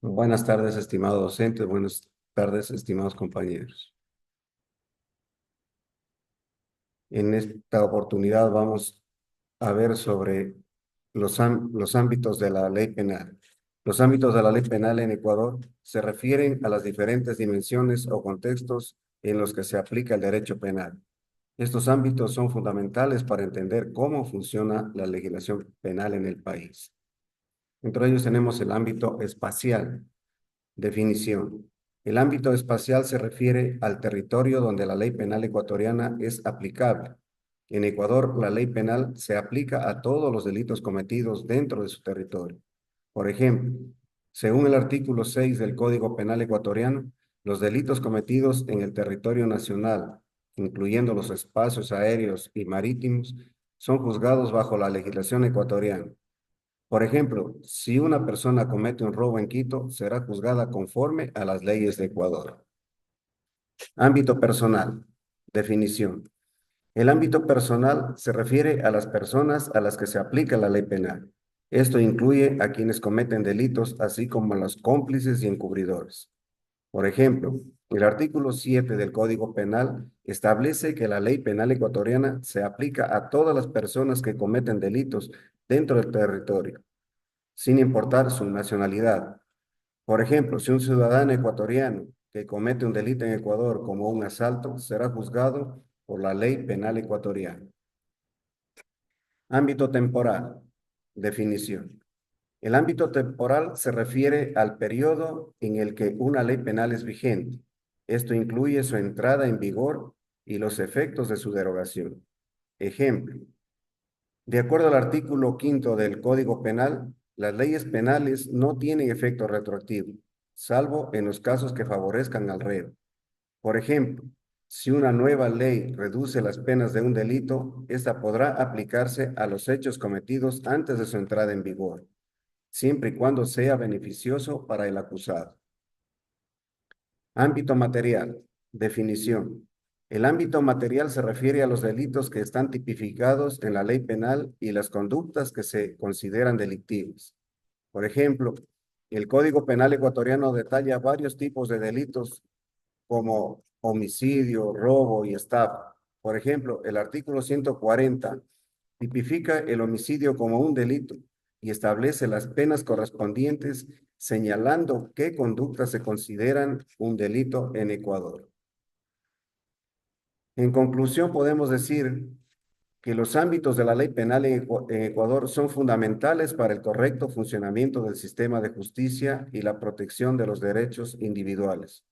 Buenas tardes, estimado docente. Buenas tardes, estimados compañeros. En esta oportunidad vamos a ver sobre los ámbitos de la ley penal. Los ámbitos de la ley penal en Ecuador se refieren a las diferentes dimensiones o contextos en los que se aplica el derecho penal. Estos ámbitos son fundamentales para entender cómo funciona la legislación penal en el país. Entre ellos tenemos el ámbito espacial. Definición. El ámbito espacial se refiere al territorio donde la ley penal ecuatoriana es aplicable. En Ecuador, la ley penal se aplica a todos los delitos cometidos dentro de su territorio. Por ejemplo, según el artículo 6 del Código Penal ecuatoriano, los delitos cometidos en el territorio nacional, incluyendo los espacios aéreos y marítimos, son juzgados bajo la legislación ecuatoriana. Por ejemplo, si una persona comete un robo en Quito, será juzgada conforme a las leyes de Ecuador. Ámbito personal. Definición. El ámbito personal se refiere a las personas a las que se aplica la ley penal. Esto incluye a quienes cometen delitos, así como a los cómplices y encubridores. Por ejemplo, el artículo 7 del Código Penal establece que la ley penal ecuatoriana se aplica a todas las personas que cometen delitos dentro del territorio sin importar su nacionalidad. Por ejemplo, si un ciudadano ecuatoriano que comete un delito en Ecuador como un asalto será juzgado por la ley penal ecuatoriana. Ámbito temporal. Definición. El ámbito temporal se refiere al periodo en el que una ley penal es vigente. Esto incluye su entrada en vigor y los efectos de su derogación. Ejemplo, de acuerdo al artículo 5 del Código Penal, las leyes penales no tienen efecto retroactivo, salvo en los casos que favorezcan al reo. Por ejemplo, si una nueva ley reduce las penas de un delito, esta podrá aplicarse a los hechos cometidos antes de su entrada en vigor, siempre y cuando sea beneficioso para el acusado. Ámbito material. Definición. El ámbito material se refiere a los delitos que están tipificados en la ley penal y las conductas que se consideran delictivas. Por ejemplo, el Código Penal ecuatoriano detalla varios tipos de delitos como homicidio, robo y estafa. Por ejemplo, el artículo 140 tipifica el homicidio como un delito y establece las penas correspondientes, señalando qué conductas se consideran un delito en Ecuador. En conclusión, podemos decir que los ámbitos de la ley penal en Ecuador son fundamentales para el correcto funcionamiento del sistema de justicia y la protección de los derechos individuales.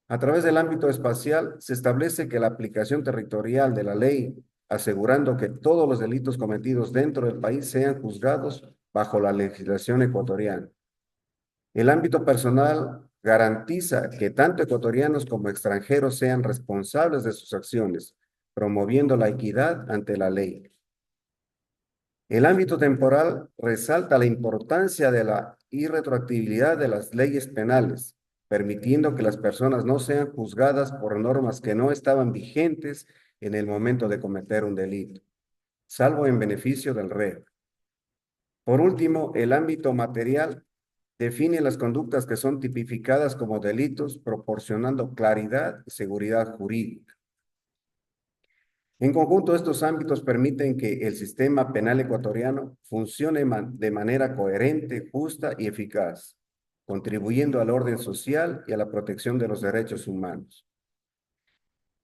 A través del ámbito espacial se establece que la aplicación territorial de la ley, asegurando que todos los delitos cometidos dentro del país sean juzgados bajo la legislación ecuatoriana. El ámbito personal garantiza que tanto ecuatorianos como extranjeros sean responsables de sus acciones, promoviendo la equidad ante la ley. El ámbito temporal resalta la importancia de la irretroactibilidad de las leyes penales, permitiendo que las personas no sean juzgadas por normas que no estaban vigentes en el momento de cometer un delito, salvo en beneficio del reo. Por último, el ámbito material define las conductas que son tipificadas como delitos, proporcionando claridad y seguridad jurídica. En conjunto, estos ámbitos permiten que el sistema penal ecuatoriano funcione de manera coherente, justa y eficaz, contribuyendo al orden social y a la protección de los derechos humanos.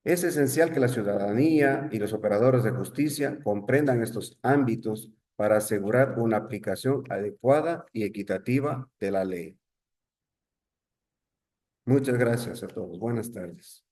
Es esencial que la ciudadanía y los operadores de justicia comprendan estos ámbitos para asegurar una aplicación adecuada y equitativa de la ley. Muchas gracias a todos. Buenas tardes.